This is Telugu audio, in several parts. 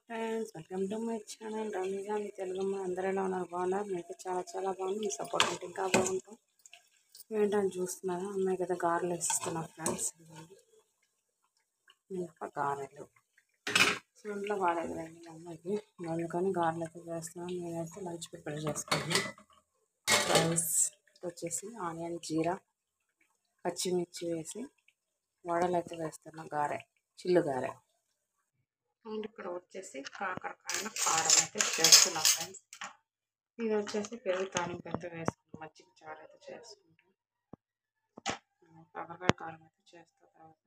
Friends, welcome to my channel Rameeza మీ తెలుగమ్మ. అందరూ ఎలా ఉన్నారు? బాగున్నారు? మీకు చాలా చాలా బాగుంది. మీ సపోర్ట్ ఉంటే ఇంకా బాగుంటాం. ఏంటని చూస్తున్నారా? అమ్మాయి కదా గారెలు వేసిస్తున్నా ఫ్రెండ్స్. మినప గారెలు ఇంట్లో వాడేది రండి మా అమ్మాయికి, అందుకని గారెలు అయితే చేస్తున్నాను. నేనైతే లంచ్ ప్రిపేర్ చేసుకున్నాను. రైస్ వచ్చేసి ఆనియన్, జీరా, పచ్చిమిర్చి వేసి వడలు అయితే వేస్తున్నా. గారె, చిల్లు గారె. అండ్ ఇక్కడ వచ్చేసి కాకరకాయల కారం అయితే చేస్తున్నా ఫ్రెండ్స్. ఇది వచ్చేసి పెరుగు తాలింపు అయితే వేసుకుంటాం, మజ్జిగ చారు అయితే చేసుకుంటాం. కాకరకాయ కారం అయితే చేస్తా తర్వాత.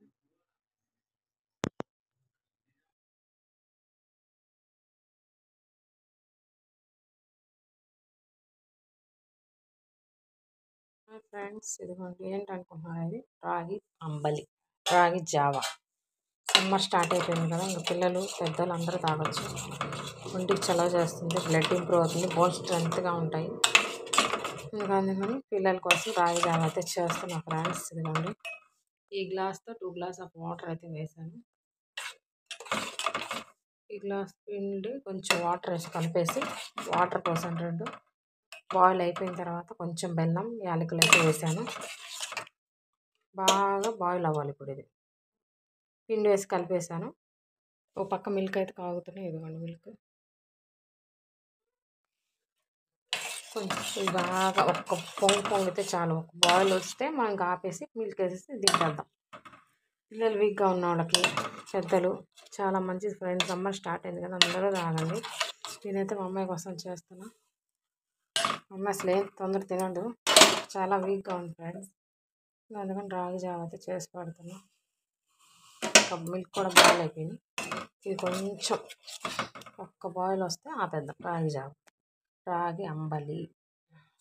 ఫ్రెండ్స్, ఇదిగోండి ఏంటనుకుంటున్నారు, ఇది రాగి అంబలి, రాగి జావా. సమ్మర్ స్టార్ట్ అయిపోయింది కదా, ఇంకా పిల్లలు పెద్దలు అందరూ తాగొచ్చు. ఒంటికి చలవ చేస్తుంది, బ్లడ్ ఇంప్రూవ్ అవుతుంది, బోన్స్ స్ట్రెంత్గా ఉంటాయి. ఇంకా అందుకని పిల్లల కోసం రాగి జావా అయితే చేస్తున్నా ఫ్రెండ్స్. ఇదిగోండి ఈ గ్లాస్తో 2 గ్లాస్ ఆఫ్ వాటర్ అయితే వేసాను. ఈ గ్లాస్ పిండి కొంచెం వాటర్ వేసి కలిపేసి, వాటర్ పోసాను 2. బాయిల్ అయిపోయిన తర్వాత కొంచెం బెల్లం, యాలకులు అయితే వేసాను. బాగా బాయిల్ అవ్వాలి. ఇప్పుడు ఇది పిండి వేసి కలిపేసాను. ఓ పక్క మిల్క్ అయితే కాగుతున్నాయి. ఇదిగోండి మిల్క్ కొంచెం బాగా ఒక్క పొంగితే చాలు. ఒక బాయిల్ వస్తే మనం ఆపేసి మిల్క్ వేసేసి దింపేద్దాం. పిల్లలు వీక్గా ఉన్న వాళ్ళకి, పెద్దలు చాలా మంచిది ఫ్రెండ్స్. సమ్మర్ స్టార్ట్ అయింది కదా, అందరూ తాగండి. నేనైతే మా అమ్మాయి కోసం చేస్తున్నా. అమ్మాయి అసలు ఏం తొందర తినడు, చాలా వీక్గా ఉంది ఫ్రెండ్స్. అందుకని రాగి జావ అయితే చేసి పెడుతున్నా. మిల్క్ కూడా బాయిల్ అయిపోయింది. ఇది కొంచెం ఒక్క బాయిల్ వస్తే ఆపేద్దాం. రాగి జావ, రాగి అంబలి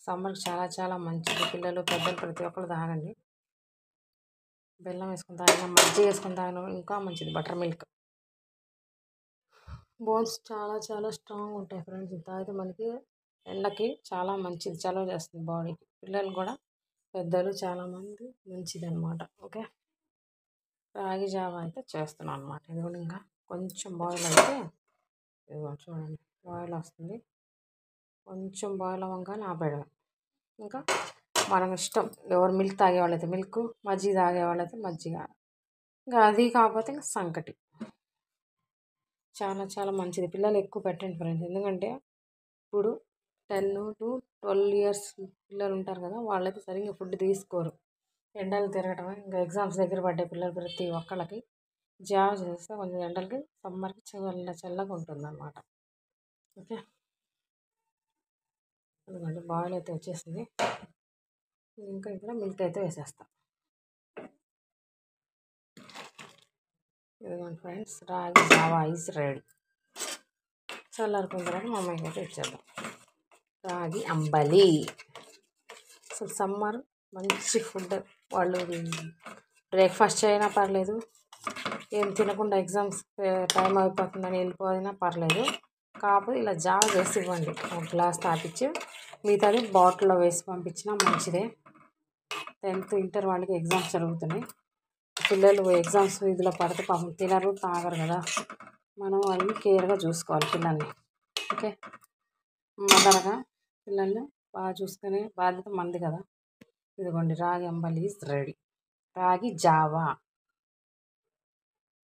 సమ్మర్కి చాలా చాలా మంచిది. పిల్లలు పెద్దలు ప్రతి ఒక్కరు తాగండి. బెల్లం వేసుకుని తాగినా, మజ్జిగ వేసుకుని తాగినా ఇంకా మంచిది. బటర్ మిల్క్, బోన్స్ చాలా చాలా స్ట్రాంగ్ ఉంటాయి ఫ్రెండ్స్. ఇది తాగితే మనకి ఎండకి చాలా మంచిది, చలవ చేస్తుంది బాడీకి. పిల్లలు కూడా, పెద్దలు చాలామంది మంచిది అనమాట. ఓకే, రాగి జావ అయితే చేస్తున్నాను అనమాట. ఇది కూడా ఇంకా కొంచెం బాయిల్ అయితే, ఇదిగో చూడండి బాయిల్ వస్తుంది. కొంచెం బాయిల్ అవ్వగానే ఆపేయడం. ఇంకా మనం ఇష్టం, ఎవరు మిల్క్ తాగేవాళ్ళైతే మిల్క్, మజ్జిగ తాగేవాళ్ళైతే మజ్జిగ, ఇంకా అది కాకపోతే ఇంకా సంకటి. చాలా చాలా మంచిది. పిల్లలు ఎక్కువ పెట్టండి ఫ్రెండ్స్, ఎందుకంటే ఇప్పుడు 10 to 12 ఇయర్స్ పిల్లలు ఉంటారు కదా, వాళ్ళైతే సరిగ్గా ఫుడ్ తీసుకోరు. ఎండలు తిరగటం, ఇంకా ఎగ్జామ్స్ దగ్గర పడ్డే పిల్లలు ప్రతి ఒక్కళ్ళకి జావ చేస్తే కొంచెం ఎండలకి, సమ్మర్కి చల్లగా ఉంటుంది అన్నమాట. ఓకే, ఎందుకంటే బాయిల్ అయితే వచ్చేసింది. ఇంకా ఇక్కడ మిల్క్ అయితే వేసేస్తాం. ఇదిగోండి ఫ్రెండ్స్, రాగి జావా ఈజ్ రెడీ. చల్లారుకున్న తర్వాత మా అమ్మాయికి అయితే ఇచ్చేద్దాం. రాగి అంబలి అసలు సమ్మర్ మంచి ఫుడ్. వాళ్ళు బ్రేక్ఫాస్ట్ చేయనా పర్లేదు, ఏం తినకుండా ఎగ్జామ్స్ టైం అయిపోతుందని వెళ్ళిపోయినా పర్లేదు, కాకపోతే ఇలా జావ వేసి ఇవ్వండి. ఒక గ్లాస్ తాపించి మిగతాది బాటిల్లో వేసి పంపించినా మంచిదే. 10th ఇంటర్ వాళ్ళకి ఎగ్జామ్స్ జరుగుతున్నాయి. పిల్లలు ఎగ్జామ్స్ ఇదిలో పడితే పాపం తినరు, తాగరు కదా. మనం వాళ్ళని కేర్గా చూసుకోవాలి పిల్లల్ని. ఓకే, మదర్గా పిల్లల్ని బాగా చూసుకునే బాధ్యత మంది కదా. ఇదిగోండి రాగి అంబలి ఈజ్ రెడీ. రాగి జావా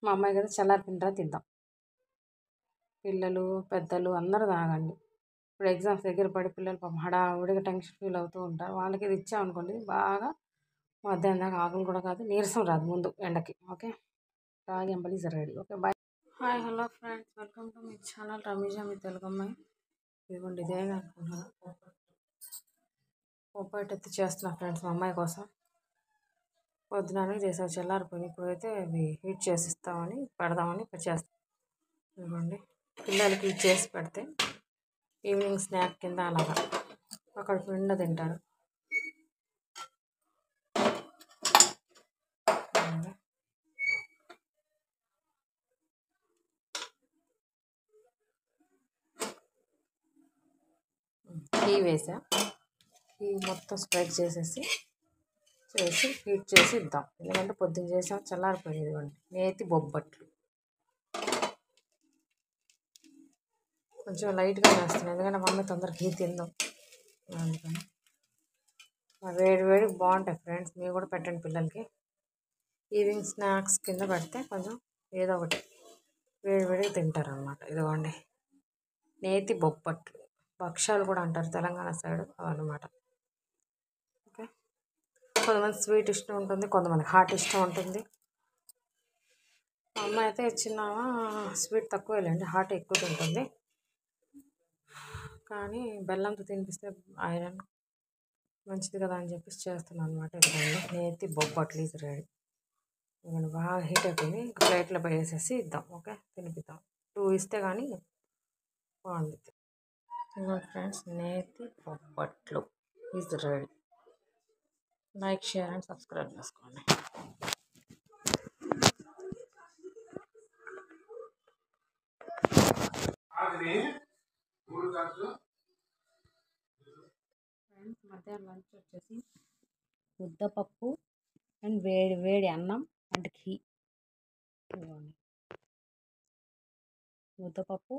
మా అమ్మాయి కదా, చల్లారి తిందాం. పిల్లలు పెద్దలు అందరూ తాగండి. ఇప్పుడు ఎగ్జామ్స్ దగ్గర పడి పిల్లలు పాపం హడావుడిగా టెన్షన్ ఫీల్ అవుతూ ఉంటారు. వాళ్ళకి ఇది ఇచ్చామనుకోండి, బాగా మధ్యాహ్నం దాకా ఆకులు కూడా కాదు, నీరసం రాదు ముందు ఎండకి. Okay, ragi ambali is ready. Okay, bye. Hi, hello friends, welcome to my channel Rameeza మీ తెలుగు అమ్మాయి. ఇదిగోండి ఇదేమి అనుకుంటున్నాను, పొప్పైట్ అయితే చేస్తున్నా ఫ్రెండ్స్ మా అమ్మాయి కోసం. పొద్దుననే చేసాను, చల్లారిపోయి ఇప్పుడైతే అవి హీట్ చేసి ఇస్తామని పెడదామని ఇప్పుడు చేస్తాం. ఇదిగోండి పిల్లలకి చేసి పెడితే ఈవినింగ్ స్నాక్ కింద అలాగా అక్కడ నిండా తింటారు. టీ వేసా, టీ మొత్తం స్ప్రెడ్ చేసి హీట్ చేసి ఇద్దాం. ఎందుకంటే పొద్దున్న చేసాం, చల్లారిపోయింది. ఇదిగోండి నేతి బొబ్బట్లు. కొంచెం లైట్గా వేస్తున్నాను, ఎందుకంటే మమ్మీ తొందరగా ఘీ తిందాం అందుకని. వేడి వేడి బాగుంటాయి ఫ్రెండ్స్, మీరు కూడా పెట్టండి పిల్లలకి. ఈవినింగ్ స్నాక్స్ కింద పెడితే కొంచెం ఏదో ఒకటి వేడి వేడిగా తింటారనమాట. ఇదిగోండి నేతి బొబ్బట్లు, భక్షాలు కూడా అంటారు తెలంగాణ సైడ్ అనమాట. ఓకే, కొంతమంది స్వీట్ ఇష్టం ఉంటుంది, కొంతమంది హాట్ ఇష్టం ఉంటుంది. మా అమ్మ అయితే చిన్న స్వీట్ తక్కువ వెళ్ళండి, హాట్ ఎక్కువ తింటుంది. కానీ బెల్లంతో తినిపిస్తే ఐరన్ మంచిది కదా అని చెప్పేసి చేస్తున్నాను అనమాట. ఇదిగోండి నేతి బొబ్బట్లు ఈజ్ రెడీ. ఇవన్నీ బాగా హీట్ అయిపోయింది, ప్లేట్లో వేసేసి ఇద్దాం. ఓకే, తినిపిద్దాం. 2 ఇస్తే కానీ బాగుంటుంది. ఇదిగోండి friends, neti bobbatlu is ready. Like, share and subscribe చేసుకోండి. ఫ్రెండ్స్, మధ్యాహ్నం లంచ్ వచ్చేసి ముద్దపప్పు అండ్ వేడి వేడి అన్నం అండ్ ఘీ. ఇదిగోండి ముద్దపప్పు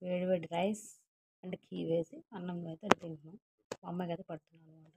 వేడి వేడి రైస్ అండ్ ఘీ వేసి అన్నంలో అయితే తింటున్నాం. మా అమ్మాయికి అయితే పడుతున్నాను అనమాట.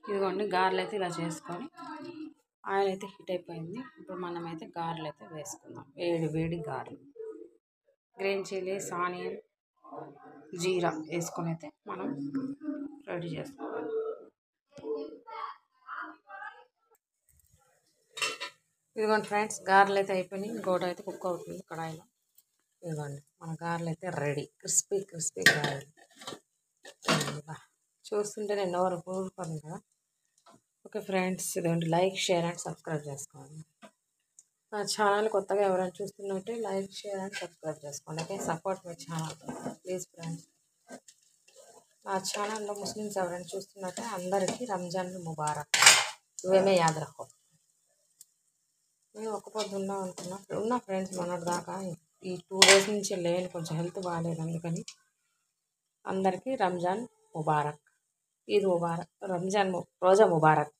ఇదిగోండి గారెలు అయితే ఇలా చేసుకొని, ఆయిల్ అయితే హీట్ అయిపోయింది. ఇప్పుడు మనమైతే గారెలు అయితే వేసుకుందాం. వేడి వేడి గారెలు, గ్రీన్ చిల్లీస్, ఆనియన్, జీరా వేసుకొని అయితే మనం రెడీ చేసుకోవాలి. ఇదిగోండి ఫ్రెండ్స్, గారెలు అయితే అయిపోయినాయి. ఇంకోటి అయితే కుక్ అవుతుంది కడాయిలో. ఇదిగోండి మన గారెలు అయితే రెడీ, క్రిస్పీ క్రిస్పీ గారెలు. చూస్తుంటే నేను ఎవరు ఊరుకోను కదా. ఓకే ఫ్రెండ్స్, ఇదిగోండి లైక్, షేర్ అండ్ సబ్స్క్రైబ్ చేసుకోండి. నా ఛానల్ కొత్తగా ఎవరైనా చూస్తున్నట్టే లైక్, షేర్ అండ్ సబ్స్క్రైబ్ చేసుకోండి. Okay, support my channel please friends. నా ఛానల్లో ముస్లిమ్స్ ఎవరైనా చూస్తున్నట్టే అందరికీ రంజాన్ ముబారక్, ఇవేమే యాద్ రఖో. నేను ఒక్క పొద్దు ఉన్నా ఫ్రెండ్స్ మొన్నటి దాకా. ఈ 2 days నుంచి లేని, కొంచెం హెల్త్ బాగాలేదు, అందుకని అందరికీ రంజాన్ ముబారక్, ఈద్ ముబారక్, రోజా ముబారక్.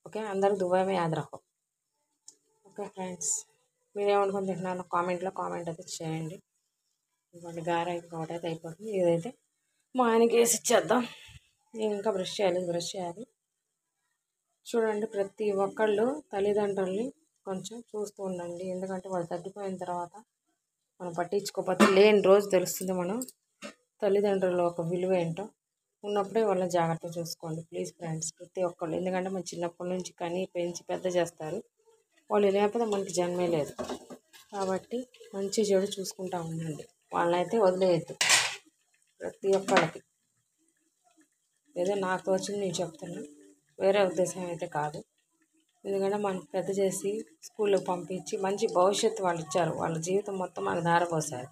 ఓకే, అందరికి దుబాయ్ మే యాద్ రఖో. ఓకే ఫ్రెండ్స్, మీరేమనుకుని తింటున్నాను కామెంట్ అయితే చేయండి. ఇంకోటి గారె ఇంకోటి అయితే అయిపోతుంది. ఇదైతే మా ఆయనకి వేసి ఇచ్చేద్దాం. నేను ఇంకా బ్రష్ చేయాలి. చూడండి, ప్రతి ఒక్కళ్ళు తల్లిదండ్రుల్ని కొంచెం చూస్తూ ఉండండి. ఎందుకంటే వాళ్ళు తగ్గిపోయిన తర్వాత మనం పట్టించుకోకపోతే లేని రోజు తెలుస్తుంది మనం తల్లిదండ్రుల ఒక విలువ ఏంటో. ఉన్నప్పుడే వాళ్ళని జాగ్రత్తగా చూసుకోండి ప్లీజ్ ఫ్రెండ్స్, ప్రతి ఒక్కళ్ళు. ఎందుకంటే మన చిన్నప్పటి నుంచి కని పెంచి పెద్ద చేస్తారు. వాళ్ళు లేకపోతే మనకి జన్మే లేదు. కాబట్టి మంచి చెడు చూసుకుంటూ ఉండండి, వాళ్ళనైతే వదిలేయద్దు ప్రతి ఒక్కళ్ళకి. ఏదో నాకు తోచింది నేను చెప్తున్నా, వేరే ఉద్దేశం అయితే కాదు. ఎందుకంటే మనకు పెద్ద చేసి స్కూల్కి పంపించి మంచి భవిష్యత్తు వాళ్ళు ఇచ్చారు. వాళ్ళ జీవితం మొత్తం మనకు ధారపోసారు.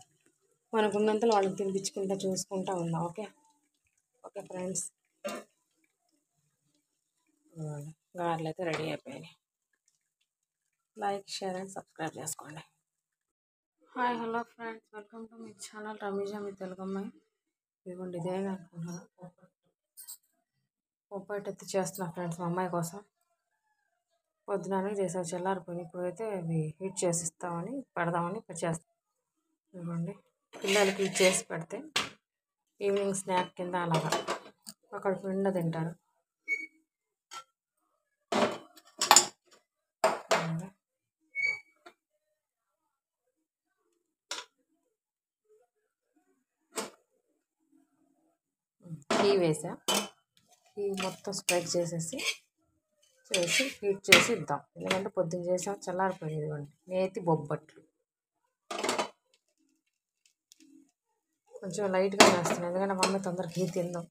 మనకున్నంతలో వాళ్ళని తినిపించుకుంటూ చూసుకుంటూ ఉందాం. ఓకే ఓకే ఫ్రెండ్స్, గారెలు అయితే రెడీ అయిపోయాయి. లైక్, షేర్ అండ్ సబ్స్క్రైబ్ చేసుకోండి. Hi hello friends, welcome to my channel Rameeza, మీ తెలుగు అమ్మాయి. ఇదిగోండి ఇదేమి అనుకుంటున్నా, పొప్పట్ అయితే చేస్తున్నా ఫ్రెండ్స్ మా అమ్మాయి కోసం. పొద్దున చేసావు చల్లారిపోయి, ఇప్పుడైతే అవి హీట్ చేసి పెడదామని ఇప్పుడు చేస్తాం. ఇదిగోండి పిల్లలకి చేసి పెడితే ఈవినింగ్ స్నాక్ కింద అలాగా అక్కడ నిండా తింటారు. ఘీ వేసా, ఘీ మొత్తం స్ప్రెడ్ చేసేసి వేసి హీట్ చేసి ఇద్దాం. ఎందుకంటే పొద్దున్న చేసాం చల్లారిపోయింది. ఇదిగోండి నేతి బొబ్బట్లు కొంచెం లైట్గా వేస్తున్నాం ఎందుకంటే మమ్మీ తొందరగా హీట్ తిందాం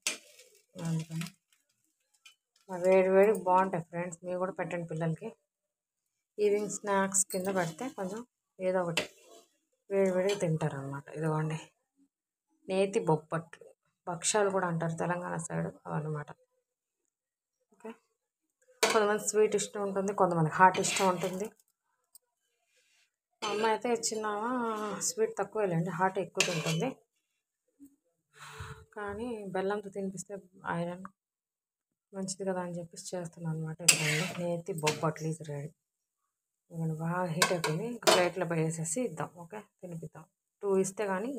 అందుకని. వేడి వేడి బాగుంటాయి ఫ్రెండ్స్, మీరు కూడా పెట్టండి పిల్లలకి. ఈవినింగ్ స్నాక్స్ కింద పెడితే కొంచెం ఏదో ఒకటి వేడి వేడిగా తింటారు అనమాట. ఇదిగోండి నేతి బొబ్బట్లు, భక్షాలు కూడా అంటారు తెలంగాణ సైడ్ అవన్నమాట. ఓకే, కొంతమంది స్వీట్ ఇష్టం ఉంటుంది, కొంతమంది హాట్ ఇష్టం ఉంటుంది. మా అమ్మ అయితే చిన్న స్వీట్ తక్కువ లేండి, హాట్ ఎక్కువ తింటుంది. కానీ బెల్లంతో తినిపిస్తే ఐరన్ మంచిది కదా అని చెప్పేసి చేస్తున్నాను అనమాట. ఇదిగోండి నేతి బొబ్బట్లు ఈజ్ రెడీ. ఇదిగోండి బాగా హీట్ అయిపోయింది. ఇంకా ప్లేట్లో వేసేసి ఇద్దాం. ఓకే, తినిపిద్దాం. 2 ఇస్తే కానీ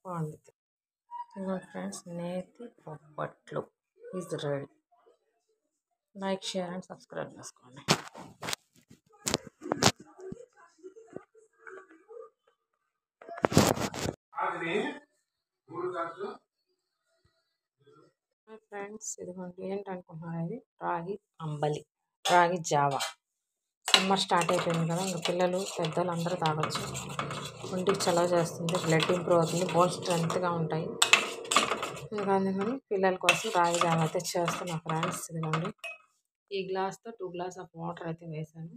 బాగుంటుంది. ఇదిగోండి friends neti bobbatlu is ready. Like, share and subscribe చేసుకోండి. ఫ్రెండ్స్ ఇదిగోండి ఏంటనుకుంటున్నారు, ఇది రాగి అంబలి, రాగి జావా. సమ్మర్ స్టార్ట్ అయిపోయింది కదా, ఇంకా పిల్లలు పెద్దలు అందరూ తాగొచ్చు. ఒంటికి చలవ చేస్తుంది, బ్లడ్ ఇంప్రూవ్ అవుతుంది, బోన్స్ స్ట్రెంత్గా ఉంటాయి. ఇంకా అందుకని పిల్లల కోసం రాగి జావా అయితే చేస్తున్నా ఫ్రెండ్స్. ఇదిగోండి ఈ గ్లాస్తో 2 గ్లాస్ ఆఫ్ వాటర్ అయితే వేసాను.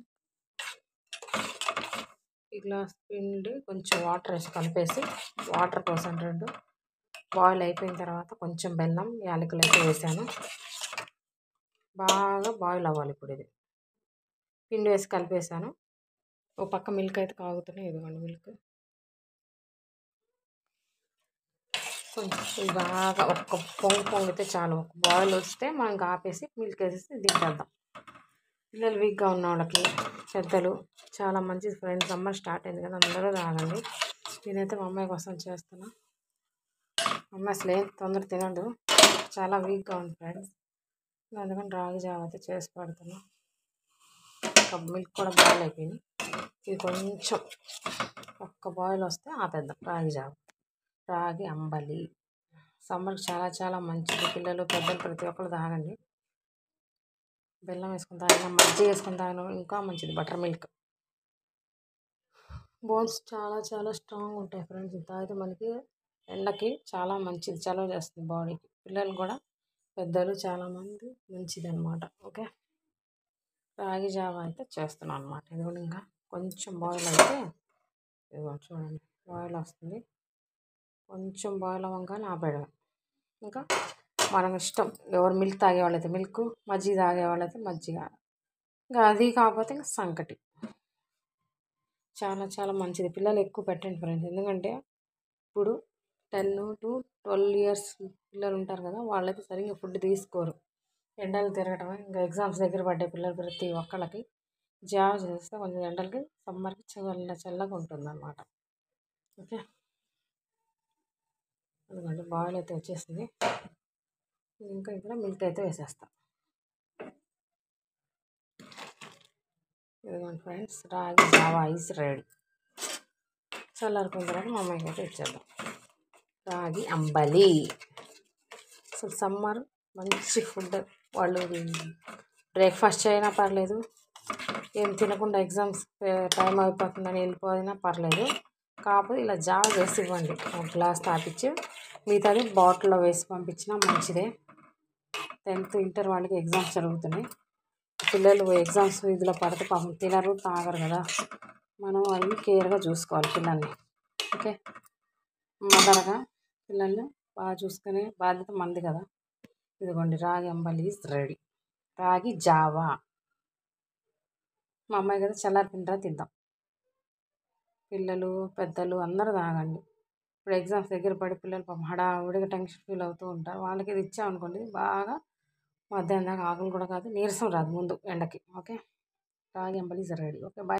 ఈ గ్లాస్ పిండి కొంచెం వాటర్ వేసి కలిపేసి వాటర్ పోసాను 2. బాయిల్ అయిపోయిన తర్వాత కొంచెం బెల్లం, యాలకులు అయితే వేసాను. బాగా బాయిల్ అవ్వాలి. ఇప్పుడు ఇది పిండి వేసి కలిపేసాను. ఒక పక్క మిల్క్ అయితే కాగుతున్నాయి. ఇదిగోండి మిల్క్ కొంచెం బాగా ఒక్క పొంగితే చాలు. ఒక బాయిల్ వస్తే మనం ఆపేసి మిల్క్ వేసేసి దింపేద్దాం. పిల్లలు వీక్గా ఉన్న వాళ్ళకి, పెద్దలు చాలా మంచిది ఫ్రెండ్స్. సమ్మర్ స్టార్ట్ అయింది కదా, అందరూ తాగండి. నేనైతే మా అమ్మాయి కోసం చేస్తున్నా. అమ్మాయి అసలు ఏం తొందర తినడు, చాలా వీక్గా ఉంది ఫ్రెండ్స్. అందుకని రాగి జావ అయితే చేసి పెడుతున్నా. మిల్క్ కూడా బాయిల్ అయిపోయింది. ఇది కొంచెం ఒక్క బాయిల్ వస్తే ఆపేద్దాం. రాగి జావ, రాగి అంబలి సమ్మర్కి చాలా చాలా మంచిది. పిల్లలు పెద్దలు ప్రతి ఒక్కరు తాగండి. బెల్లం వేసుకుని తాగినా, మజ్జిగ వేసుకుని తాగినా ఇంకా మంచిది. బటర్ మిల్క్ బోన్స్ చాలా చాలా స్ట్రాంగ్ ఉంటాయి ఫ్రెండ్స్. ఇది తాగితే మనకి ఎండకి చాలా మంచిది, చలవ చేస్తుంది బాడీకి. పిల్లలు కూడా పెద్దలు చాలామంది మంచిది అనమాట. ఓకే, రాగి జావ అయితే చేస్తున్నాను అనమాట. ఇది కూడా ఇంకా కొంచెం బాయిల్ అయితే ఇదిగో చూడండి బాయిల్ వస్తుంది. కొంచెం బాయిల్ అవ్వగానే ఆపేయడం. ఇంకా మనం ఇష్టం, ఎవరు మిల్క్ తాగేవాళ్ళైతే మిల్క్, మజ్జిగ తాగేవాళ్ళైతే మజ్జిగ, ఇంకా అది కాకపోతే ఇంకా సంకటి. చాలా చాలా మంచిది. పిల్లలు ఎక్కువ పెట్టండి ఫ్రెండ్స్, ఎందుకంటే ఇప్పుడు 10 to 12 ఇయర్స్ పిల్లలు ఉంటారు కదా, వాళ్ళైతే సరిగ్గా ఫుడ్ తీసుకోరు. ఎండలు తిరగటం, ఇంకా ఎగ్జామ్స్ దగ్గర పడ్డే పిల్లలు ప్రతి ఒక్కళ్ళకి జావ చేస్తే కొంచెం ఎండలకి సమ్మర్కి చల్లగా ఉంటుంది అన్నమాట. ఓకే, ఎందుకంటే బాయిల్ అయితే వచ్చేసింది. ఇంకా ఇక్కడ మిల్క్ అయితే వేసేస్తాం. ఇదిగోండి ఫ్రెండ్స్ రాగి జావా ఈజ్ రెడీ. చల్లారుకున్న తర్వాత మా అమ్మాయికి అయితే ఇచ్చేద్దాం. రాగి అంబలి అసలు సమ్మర్ మంచి ఫుడ్. వాళ్ళు బ్రేక్ఫాస్ట్ చేయనా పర్లేదు, ఏం తినకుండా ఎగ్జామ్స్ టైం అయిపోతుందని వెళ్ళిపోయినా పర్లేదు, కాకపోతే ఇలా జావ వేసి ఇవ్వండి. ఒక గ్లాస్ తాపించి మిగతాది బాటిల్లో వేసి పంపించినా మంచిదే. 10th ఇంటర్ వాళ్ళకి ఎగ్జామ్స్ జరుగుతున్నాయి. పిల్లలు ఎగ్జామ్స్ ఇదిలో పడితే పాపం తినరు, తాగరు కదా. మనం వాళ్ళని కేర్గా చూసుకోవాలి పిల్లల్ని. ఓకే, మదర్గా పిల్లల్ని బాగా చూసుకునే బాధ్యత మనది కదా. ఇదిగోండి రాగి అంబలి ఈజ్ రెడీ. రాగి జావా మా అమ్మాయి కదా చల్లారి తిద్దాం. పిల్లలు పెద్దలు అందరూ తాగండి. ఇప్పుడు ఎగ్జామ్స్ దగ్గర పడి పిల్లలు పాపం హడావుడిగా టెన్షన్ ఫీల్ అవుతూ ఉంటారు. వాళ్ళకి ఇది ఇచ్చామనుకోండి బాగా మధ్యాహ్నం దాకా ఆకలి కూడా కాదు, నీరసం రాదు ముందు ఎండకి. Okay, ragi ambali is ready. Okay, bye.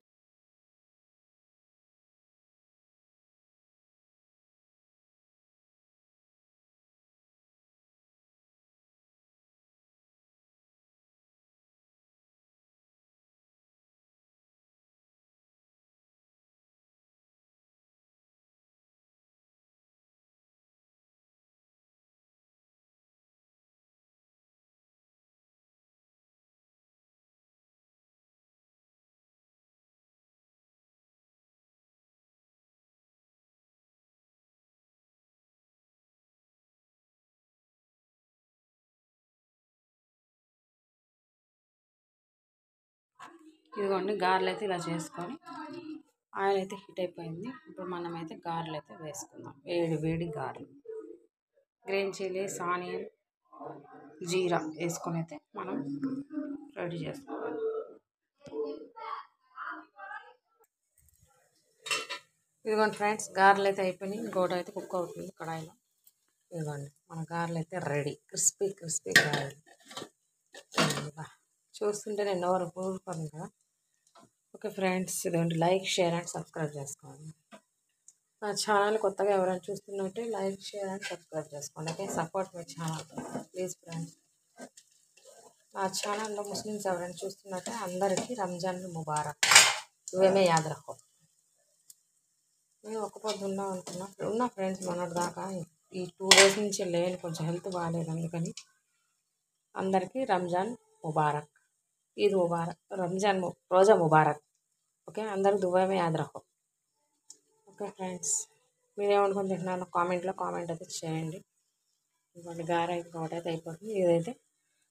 ఇదిగోండి గారెలు అయితే ఇలా చేసుకొని ఆయిల్ అయితే హీట్ అయిపోయింది. ఇప్పుడు మనమైతే గారెలు అయితే వేసుకుందాం. వేడి వేడి గారెలు, గ్రీన్ చిల్లీస్, ఆనియన్, జీరా వేసుకొని అయితే మనం రెడీ చేసుకోవాలి. ఇదిగోండి ఫ్రెండ్స్, గారెలు అయితే అయిపోయినాయి. ఇంకోటి అయితే కుక్ అవుతుంది కడాయిలో. ఇదిగోండి మన గారెలు అయితే రెడీ. క్రిస్పీ క్రిస్పీ గారెలు. చూస్తుంటే నేను ఎవరు ఊరుకోను కదా. ఓకే ఫ్రెండ్స్, ఇదిగోండి లైక్, షేర్ అండ్ సబ్స్క్రైబ్ చేసుకోండి. నా ఛానల్ కొత్తగా ఎవరైనా చూస్తున్నట్టే లైక్, షేర్ అండ్ సబ్స్క్రైబ్ చేసుకోండి. Okay, support my channel please friends. నా ఛానల్లో ముస్లిమ్స్ ఎవరైనా చూస్తున్నట్టే అందరికీ రంజాన్ ముబారక్. ఇవేమే యాద్ రఖో. నేను ఒక్క పొద్దు ఉన్నా ఫ్రెండ్స్ మొన్నటి దాకా. ఈ 2 days నుంచి లేని, కొంచెం హెల్త్ బాగాలేదు, అందుకని అందరికీ రంజాన్ ముబారక్, ఈద్ ముబారక్, రోజా ముబారక్. ఓకే, అందరూ దుబాయ్ యాద్ రఖో. ఓకే ఫ్రెండ్స్, మీరేమనుకుని తింటున్నారో కామెంట్ అయితే చేయండి. ఇవాళ గారె ఇంకోటి అయితే అయిపోతుంది. ఇదైతే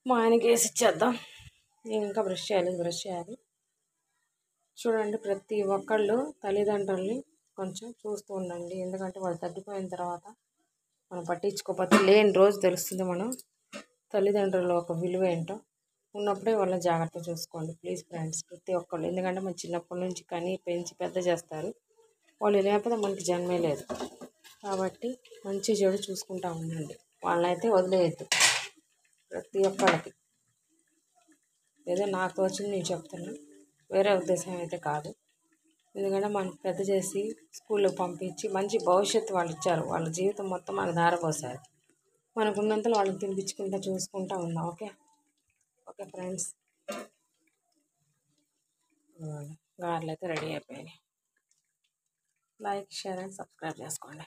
మా ఆయనకి వేసి ఇచ్చేద్దాం. నేను ఇంకా బ్రష్ చేయాలి. చూడండి, ప్రతి ఒక్కళ్ళు తల్లిదండ్రుల్ని కొంచెం చూస్తూ ఉండండి. ఎందుకంటే వాళ్ళు తగ్గిపోయిన తర్వాత మనం పట్టించుకోకపోతే లేని రోజు తెలుస్తుంది మనం తల్లిదండ్రుల ఒక విలువ ఏంటో. ఉన్నప్పుడే వాళ్ళని జాగ్రత్త చూసుకోండి ప్లీజ్ ఫ్రెండ్స్, ప్రతి ఒక్కళ్ళు. ఎందుకంటే మన చిన్నప్పటి నుంచి కని పెంచి పెద్ద చేస్తారు. వాళ్ళు లేకపోతే మనకి జన్మే లేదు. కాబట్టి మంచి చెడు చూసుకుంటూ ఉండండి. వాళ్ళనైతే వదిలేయద్దు. ప్రతి ఒక్కళ్ళకి ఏదో నాకు తోచింది నేను చెప్తున్నా, వేరే ఉద్దేశం అయితే కాదు. ఎందుకంటే మనం పెద్ద చేసి స్కూల్లో పంపించి మంచి భవిష్యత్తు వాళ్ళు ఇచ్చారు. వాళ్ళ జీవితం మొత్తం మనకు ధారపోసారు. మనకున్నంతలో వాళ్ళని తినిపించుకుంటూ చూసుకుంటూ ఉందాం. ఓకే ఫ్రెండ్స్, గారెలు అయితే రెడీ అయిపోయినాయి. లైక్, షేర్ అండ్ సబ్స్క్రైబ్ చేసుకోండి.